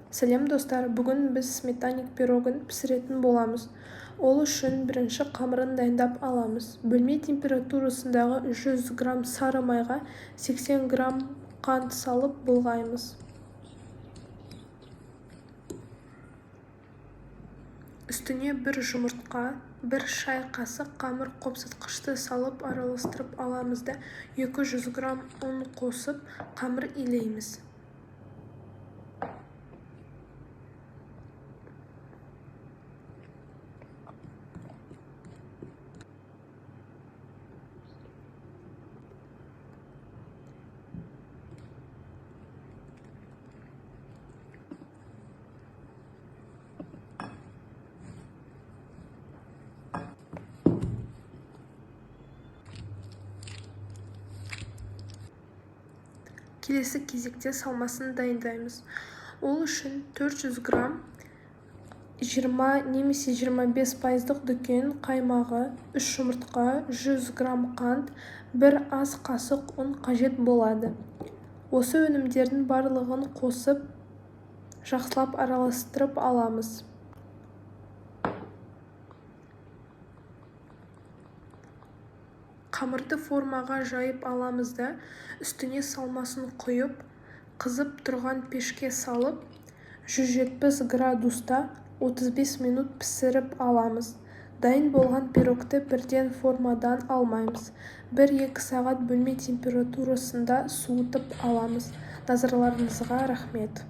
Сәлем достар, бүгін біз сметанник пирогын пісіретін боламыз. Ол үшін бірінші қамырын дайындап аламыз. Бөлме температурасындағы 100 грамм сары майға 80 грамм қант салып бұлғаймыз. Үстіне бір жұмыртқа, бір шай қасық қамыр қопсытқышты салып араластырып аламыз да 200 грамм ұн қосып қамыр илейміз. Келесі кезекте салмасын дайындаймыз. Ол үшін 400 грамм 20 немесе 25% дүкен қаймағы, 3 жұмыртқа, 100 грамм қант, 1 ас қасық ұн қажет болады. Осы өнімдердің барлығын қосып, жақсылап араластырып аламыз. Қамырды формаға жайып аламыз да, үстіне салмасын құйып, қызып тұрған пешке салып, 170 градуста 35 минут пісіріп аламыз. Дайын болған пирогты бірден формадан алмаймыз. 1-2 сағат бөлме температурасында суытып аламыз. Назарларыңызға рахмет.